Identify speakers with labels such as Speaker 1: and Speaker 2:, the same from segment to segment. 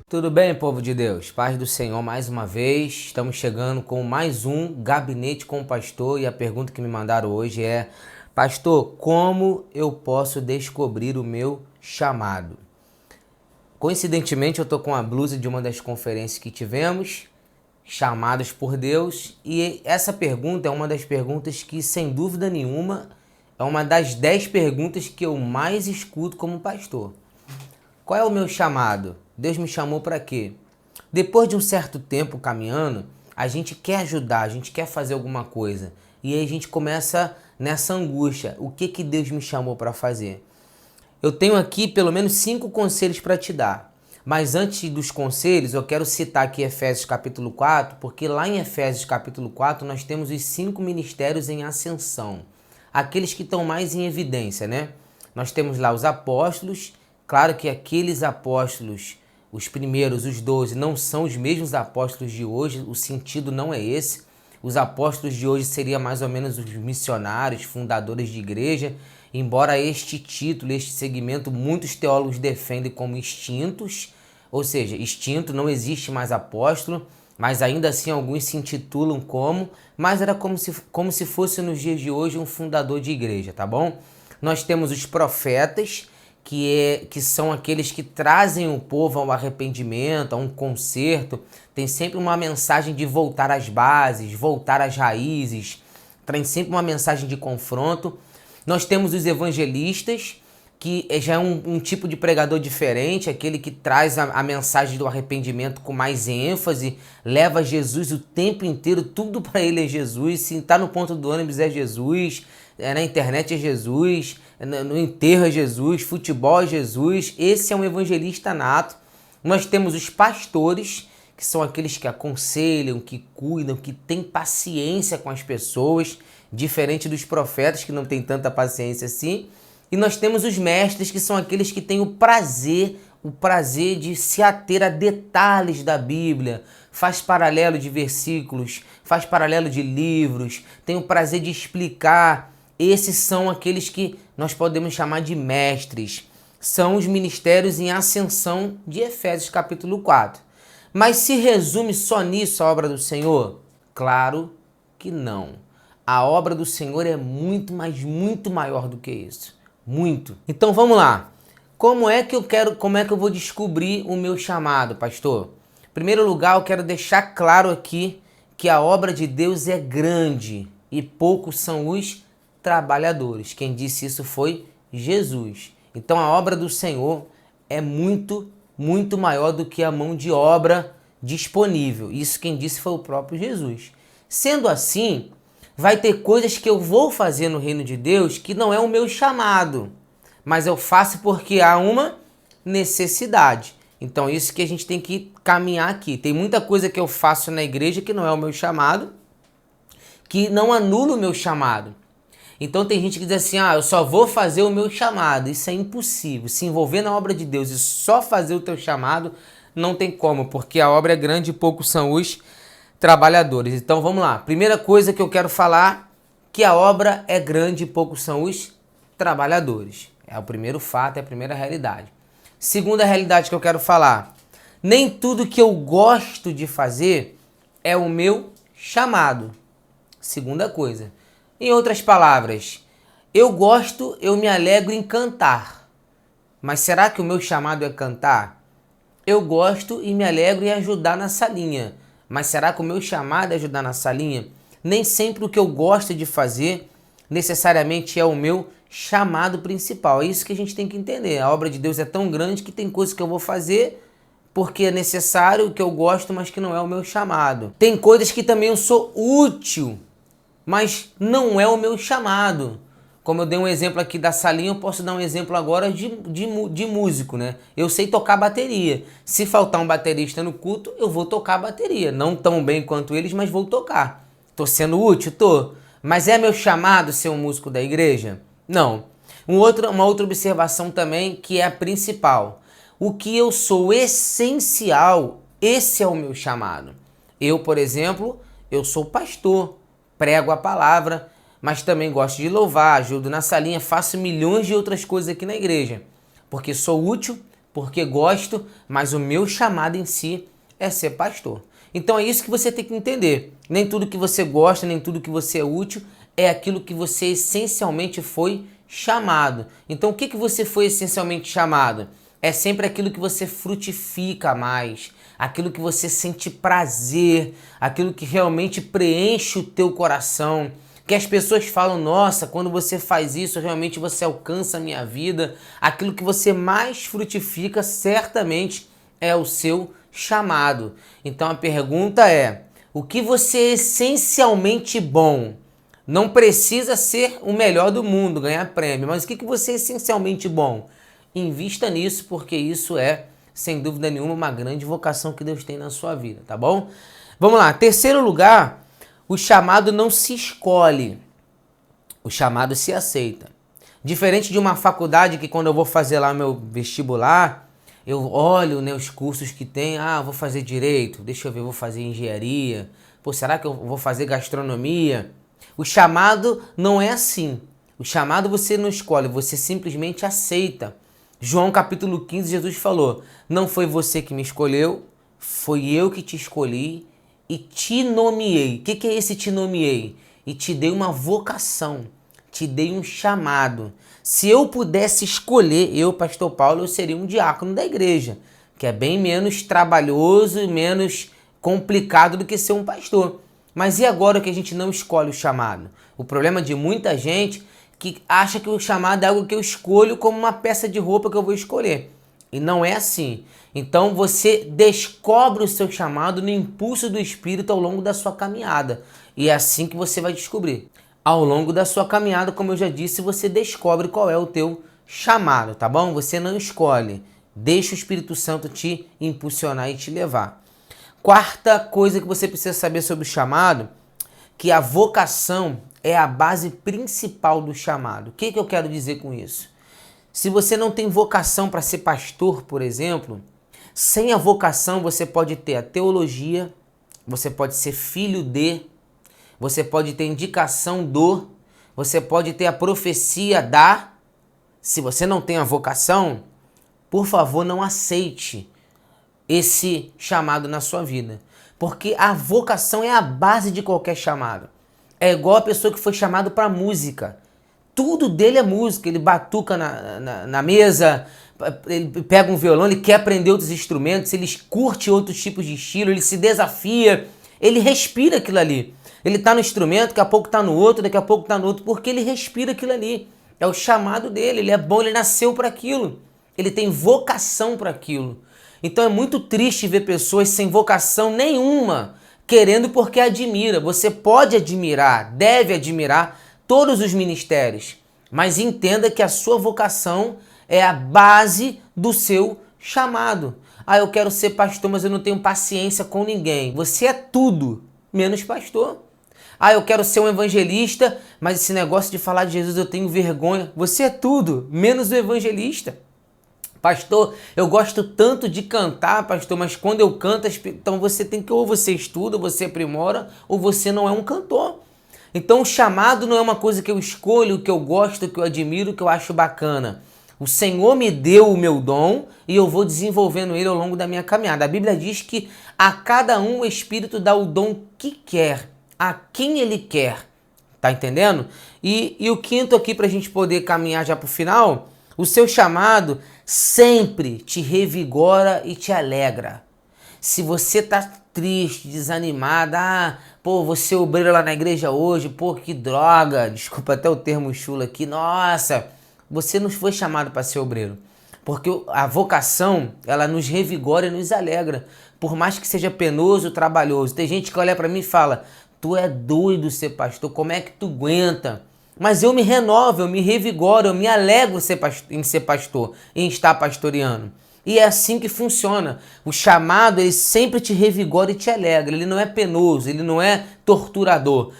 Speaker 1: Tudo bem, povo de Deus? Paz do Senhor mais uma vez. Estamos chegando com mais um Gabinete com o Pastor e a pergunta que me mandaram hoje é: Pastor, como eu posso descobrir o meu chamado? Coincidentemente, eu tô com a blusa de uma das conferências que tivemos, Chamados por Deus, e essa pergunta é uma das perguntas que, sem dúvida nenhuma, é uma das 10 perguntas que eu mais escuto como pastor. Qual é o meu chamado? Deus me chamou para quê? Depois de um certo tempo caminhando, a gente quer ajudar, a gente quer fazer alguma coisa. E aí a gente começa nessa angústia. O que Deus me chamou para fazer? Eu tenho aqui pelo menos 5 conselhos para te dar. Mas antes dos conselhos, eu quero citar aqui Efésios capítulo 4, porque lá em Efésios capítulo 4 nós temos os 5 ministérios em ascensão. Aqueles que estão mais em evidência, né? Nós temos lá os apóstolos. Claro que aqueles apóstolos, os primeiros, os 12, não são os mesmos apóstolos de hoje, o sentido não é esse. Os apóstolos de hoje seriam mais ou menos os missionários, fundadores de igreja, embora este título, este segmento, muitos teólogos defendem como extintos, ou seja, extinto, não existe mais apóstolo, mas ainda assim alguns se intitulam como, mas era como se fosse nos dias de hoje um fundador de igreja, tá bom? Nós temos os profetas, que são aqueles que trazem o povo ao arrependimento, a um conserto. Tem sempre uma mensagem de voltar às bases, voltar às raízes, traz sempre uma mensagem de confronto. Nós temos os evangelistas, que já é um tipo de pregador diferente, aquele que traz a mensagem do arrependimento com mais ênfase, leva Jesus o tempo inteiro, tudo para ele é Jesus, se está no ponto do ônibus é Jesus, na internet é Jesus, no enterro é Jesus, futebol é Jesus. Esse é um evangelista nato. Nós temos os pastores, que são aqueles que aconselham, que cuidam, que têm paciência com as pessoas, diferente dos profetas que não têm tanta paciência assim. E nós temos os mestres, que são aqueles que têm o prazer de se ater a detalhes da Bíblia, faz paralelo de versículos, faz paralelo de livros, tem o prazer de explicar. Esses são aqueles que nós podemos chamar de mestres. São os ministérios em ascensão de Efésios capítulo 4. Mas se resume só nisso a obra do Senhor? Claro que não. A obra do Senhor é muito, mas muito maior do que isso. Muito. Então vamos lá. Como é que eu vou descobrir o meu chamado, pastor? Em primeiro lugar, eu quero deixar claro aqui que a obra de Deus é grande e poucos são os trabalhadores. Quem disse isso foi Jesus. Então a obra do Senhor é muito, muito maior do que a mão de obra disponível. Isso quem disse foi o próprio Jesus. Sendo assim, vai ter coisas que eu vou fazer no reino de Deus que não é o meu chamado, mas eu faço porque há uma necessidade. Então isso que a gente tem que caminhar aqui. Tem muita coisa que eu faço na igreja que não é o meu chamado, que não anula o meu chamado. Então tem gente que diz assim, eu só vou fazer o meu chamado. Isso é impossível. Se envolver na obra de Deus e só fazer o teu chamado, não tem como, porque a obra é grande e poucos são os trabalhadores. Então vamos lá. Primeira coisa que eu quero falar, que a obra é grande e poucos são os trabalhadores. É o primeiro fato, é a primeira realidade. Segunda realidade que eu quero falar, nem tudo que eu gosto de fazer é o meu chamado. Segunda coisa. Em outras palavras, eu me alegro em cantar. Mas será que o meu chamado é cantar? Eu gosto e me alegro em ajudar na salinha. Mas será que o meu chamado é ajudar na salinha? Nem sempre o que eu gosto de fazer necessariamente é o meu chamado principal. É isso que a gente tem que entender. A obra de Deus é tão grande que tem coisas que eu vou fazer porque é necessário, que eu gosto, mas que não é o meu chamado. Tem coisas que também eu sou útil, mas não é o meu chamado. Como eu dei um exemplo aqui da salinha, eu posso dar um exemplo agora de músico, né? Eu sei tocar bateria. Se faltar um baterista no culto, eu vou tocar bateria. Não tão bem quanto eles, mas vou tocar. Tô sendo útil? Tô. Mas é meu chamado ser um músico da igreja? Não. Uma outra observação também, que é a principal. O que eu sou essencial, esse é o meu chamado. Eu, por exemplo, eu sou pastor, prego a palavra, mas também gosto de louvar, ajudo na salinha, faço milhões de outras coisas aqui na igreja. Porque sou útil, porque gosto, mas o meu chamado em si é ser pastor. Então é isso que você tem que entender. Nem tudo que você gosta, nem tudo que você é útil é aquilo que você essencialmente foi chamado. Então o que você foi essencialmente chamado? É sempre aquilo que você frutifica mais, aquilo que você sente prazer, aquilo que realmente preenche o teu coração, que as pessoas falam, nossa, quando você faz isso, realmente você alcança a minha vida. Aquilo que você mais frutifica certamente é o seu chamado. Então a pergunta é, o que você é essencialmente bom? Não precisa ser o melhor do mundo, ganhar prêmio, mas o que você é essencialmente bom? Invista nisso, porque isso é, sem dúvida nenhuma, uma grande vocação que Deus tem na sua vida, tá bom? Vamos lá, terceiro lugar, o chamado não se escolhe, o chamado se aceita. Diferente de uma faculdade que quando eu vou fazer lá meu vestibular, eu olho, né, os cursos que tem, vou fazer direito, deixa eu ver, vou fazer engenharia, pô, será que eu vou fazer gastronomia? O chamado não é assim, o chamado você não escolhe, você simplesmente aceita. João capítulo 15, Jesus falou, não foi você que me escolheu, foi eu que te escolhi e te nomeei. O que é esse te nomeei? E te dei uma vocação, te dei um chamado. Se eu pudesse escolher, eu, pastor Paulo, eu seria um diácono da igreja, que é bem menos trabalhoso e menos complicado do que ser um pastor. Mas e agora que a gente não escolhe o chamado? O problema de muita gente que acha que o chamado é algo que eu escolho como uma peça de roupa que eu vou escolher. E não é assim. Então você descobre o seu chamado no impulso do Espírito ao longo da sua caminhada. E é assim que você vai descobrir. Ao longo da sua caminhada, como eu já disse, você descobre qual é o teu chamado, tá bom? Você não escolhe. Deixa o Espírito Santo te impulsionar e te levar. Quarta coisa que você precisa saber sobre o chamado, que a vocação é a base principal do chamado. O que eu quero dizer com isso? Se você não tem vocação para ser pastor, por exemplo, sem a vocação você pode ter a teologia, você pode ser filho de, você pode ter indicação do, você pode ter a profecia da. Se você não tem a vocação, por favor, não aceite esse chamado na sua vida. Porque a vocação é a base de qualquer chamado. É igual a pessoa que foi chamado para música. Tudo dele é música. Ele batuca na mesa, ele pega um violão, ele quer aprender outros instrumentos, ele curte outros tipos de estilo, ele se desafia, ele respira aquilo ali. Ele está no instrumento, daqui a pouco está no outro, daqui a pouco está no outro, porque ele respira aquilo ali. É o chamado dele, ele é bom, ele nasceu para aquilo. Ele tem vocação para aquilo. Então é muito triste ver pessoas sem vocação nenhuma, querendo porque admira. Você pode admirar, deve admirar todos os ministérios, mas entenda que a sua vocação é a base do seu chamado. Eu quero ser pastor, mas eu não tenho paciência com ninguém. Você é tudo, menos pastor. Eu quero ser um evangelista, mas esse negócio de falar de Jesus eu tenho vergonha. Você é tudo, menos o evangelista. Pastor, eu gosto tanto de cantar, pastor, mas quando eu canto, então você tem que, ou você estuda, ou você aprimora, ou você não é um cantor. Então o chamado não é uma coisa que eu escolho, que eu gosto, que eu admiro, que eu acho bacana. O Senhor me deu o meu dom e eu vou desenvolvendo ele ao longo da minha caminhada. A Bíblia diz que a cada um o Espírito dá o dom que quer, a quem ele quer. Tá entendendo? E o quinto aqui para a gente poder caminhar já para o final, o seu chamado sempre te revigora e te alegra. Se você tá triste, desanimada, você é obreiro lá na igreja hoje, que droga, desculpa até o termo chulo aqui, nossa, você não foi chamado para ser obreiro. Porque a vocação, ela nos revigora e nos alegra, por mais que seja penoso, trabalhoso. Tem gente que olha para mim e fala, tu é doido ser pastor, como é que tu aguenta? Mas eu me renovo, eu me revigoro, eu me alegro em ser pastor, em estar pastoreando. E é assim que funciona. O chamado, ele sempre te revigora e te alegra. Ele não é penoso, ele não é torturador.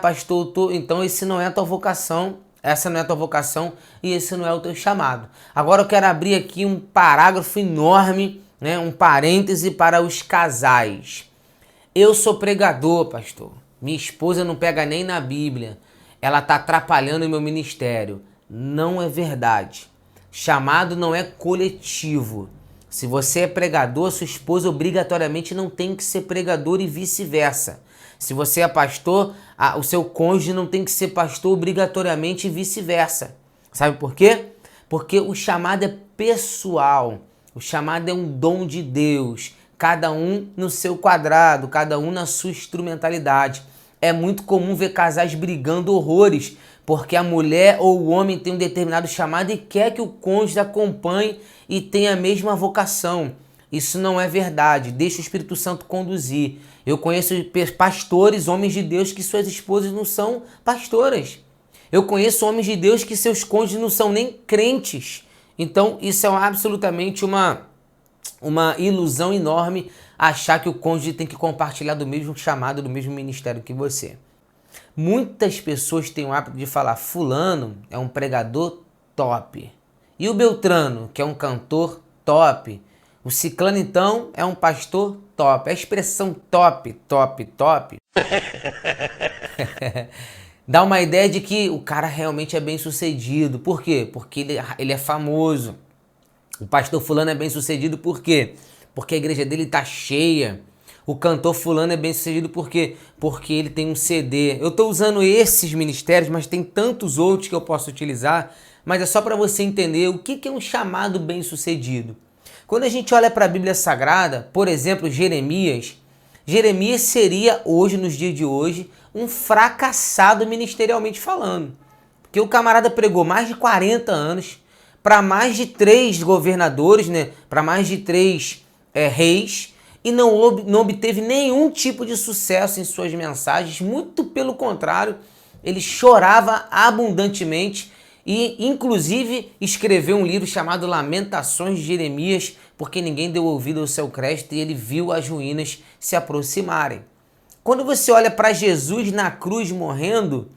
Speaker 1: Pastor, então esse não é a tua vocação, essa não é a tua vocação e esse não é o teu chamado. Agora eu quero abrir aqui um parágrafo enorme, né, um parêntese para os casais. Eu sou pregador, pastor. Minha esposa não pega nem na Bíblia. Ela está atrapalhando o meu ministério. Não é verdade. Chamado não é coletivo. Se você é pregador, sua esposa obrigatoriamente não tem que ser pregador e vice-versa. Se você é pastor, o seu cônjuge não tem que ser pastor obrigatoriamente e vice-versa. Sabe por quê? Porque o chamado é pessoal. O chamado é um dom de Deus. Cada um no seu quadrado, cada um na sua instrumentalidade. É muito comum ver casais brigando horrores, porque a mulher ou o homem tem um determinado chamado e quer que o cônjuge acompanhe e tenha a mesma vocação. Isso não é verdade. Deixa o Espírito Santo conduzir. Eu conheço pastores, homens de Deus, que suas esposas não são pastoras. Eu conheço homens de Deus que seus cônjuges não são nem crentes. Então, isso é absolutamente uma ilusão enorme achar que o cônjuge tem que compartilhar do mesmo chamado, do mesmo ministério que você. Muitas pessoas têm o hábito de falar: fulano é um pregador top. E o Beltrano, que é um cantor top. O ciclano, então, é um pastor top. A expressão top, top, top dá uma ideia de que o cara realmente é bem sucedido. Por quê? Porque ele é famoso. O pastor fulano é bem sucedido por quê? Porque a igreja dele tá cheia. O cantor fulano é bem sucedido por quê? Porque ele tem um CD. Eu estou usando esses ministérios, mas tem tantos outros que eu posso utilizar. Mas é só para você entender o que é um chamado bem sucedido. Quando a gente olha para a Bíblia Sagrada, por exemplo, Jeremias seria hoje, nos dias de hoje, um fracassado ministerialmente falando. Porque o camarada pregou mais de 40 anos, para mais de 3 governadores, né? Para mais de 3 reis, e não obteve nenhum tipo de sucesso em suas mensagens. Muito pelo contrário, ele chorava abundantemente e, inclusive, escreveu um livro chamado Lamentações de Jeremias, porque ninguém deu ouvido ao seu crédito e ele viu as ruínas se aproximarem. Quando você olha para Jesus na cruz morrendo,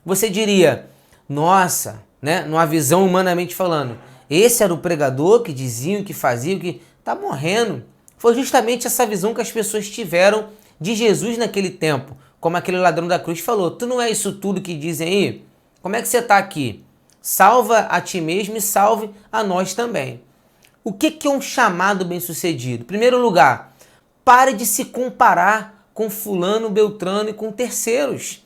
Speaker 1: você diria: nossa, né? Numa visão humanamente falando, esse era o pregador que diziam, que faziam, que está morrendo. Foi justamente essa visão que as pessoas tiveram de Jesus naquele tempo. Como aquele ladrão da cruz falou: tu não é isso tudo que dizem aí? Como é que você está aqui? Salva a ti mesmo e salve a nós também. O que é um chamado bem-sucedido? Em primeiro lugar, pare de se comparar com fulano, beltrano e com terceiros.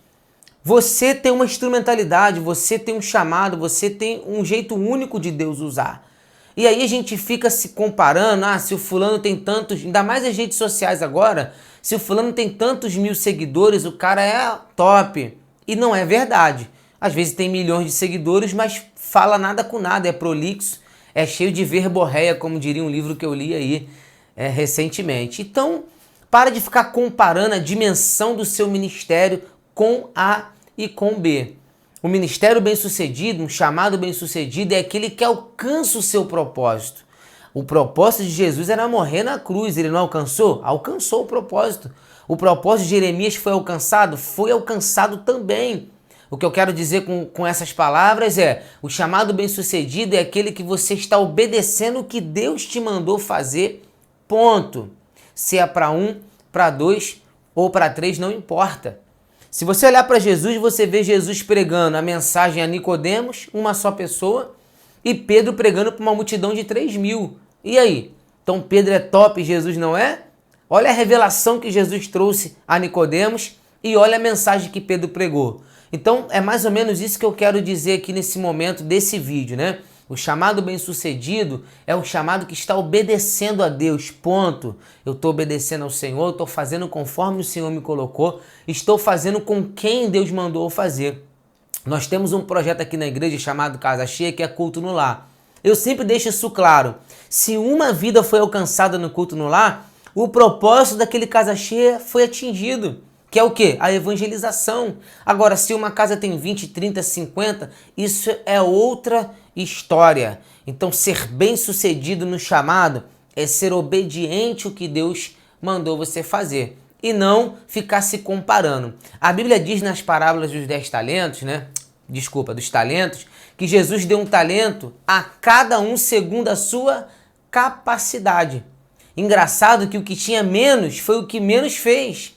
Speaker 1: Você tem uma instrumentalidade, você tem um chamado, você tem um jeito único de Deus usar. E aí a gente fica se comparando: se o fulano tem tantos, ainda mais as redes sociais agora, se o fulano tem tantos mil seguidores, o cara é top. E não é verdade. Às vezes tem milhões de seguidores, mas fala nada com nada, é prolixo, é cheio de verborreia, como diria um livro que eu li aí recentemente. Então, para de ficar comparando a dimensão do seu ministério com A e com B. O ministério bem-sucedido, um chamado bem-sucedido, é aquele que alcança o seu propósito. O propósito de Jesus era morrer na cruz. Ele não alcançou? Alcançou o propósito. O propósito de Jeremias foi alcançado? Foi alcançado também. O que eu quero dizer com essas palavras é: o chamado bem-sucedido é aquele que você está obedecendo o que Deus te mandou fazer, ponto. Se é para 1, para 2 ou para 3, não importa. Se você olhar para Jesus, você vê Jesus pregando a mensagem a Nicodemos, uma só pessoa, e Pedro pregando para uma multidão de 3.000. E aí? Então Pedro é top e Jesus não é? Olha a revelação que Jesus trouxe a Nicodemos e olha a mensagem que Pedro pregou. Então é mais ou menos isso que eu quero dizer aqui nesse momento desse vídeo, né? O chamado bem-sucedido é um chamado que está obedecendo a Deus, ponto. Eu estou obedecendo ao Senhor, estou fazendo conforme o Senhor me colocou, estou fazendo com quem Deus mandou fazer. Nós temos um projeto aqui na igreja chamado Casa Cheia, que é Culto no Lar. Eu sempre deixo isso claro: se uma vida foi alcançada no Culto no Lar, o propósito daquele Casa Cheia foi atingido. Que é o quê? A evangelização. Agora, se uma casa tem 20, 30, 50, isso é outra história. Então, ser bem-sucedido no chamado é ser obediente ao que Deus mandou você fazer e não ficar se comparando. A Bíblia diz nas parábolas dos 10 talentos, né? Dos talentos, que Jesus deu um talento a cada um segundo a sua capacidade. Engraçado que o que tinha menos foi o que menos fez.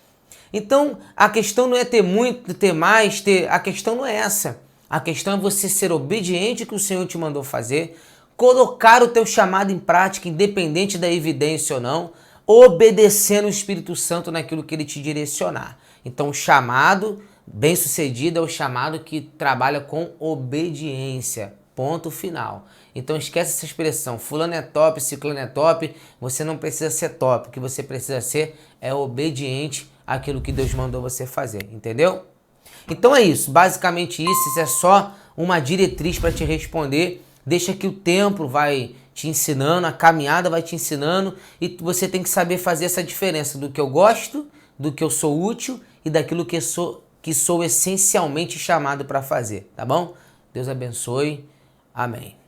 Speaker 1: Então, a questão não é ter muito, ter mais, a questão não é essa. A questão é você ser obediente ao que o Senhor te mandou fazer, colocar o teu chamado em prática, independente da evidência ou não, obedecendo o Espírito Santo naquilo que ele te direcionar. Então, o chamado bem-sucedido é o chamado que trabalha com obediência. Ponto final. Então, esquece essa expressão. Fulano é top, ciclano é top. Você não precisa ser top. O que você precisa ser é obediente àquilo que Deus mandou você fazer. Entendeu? Então é isso. Basicamente isso. Isso é só uma diretriz para te responder. Deixa que o tempo vai te ensinando, a caminhada vai te ensinando e você tem que saber fazer essa diferença do que eu gosto, do que eu sou útil e daquilo que sou essencialmente chamado para fazer, tá bom? Deus abençoe. Amém.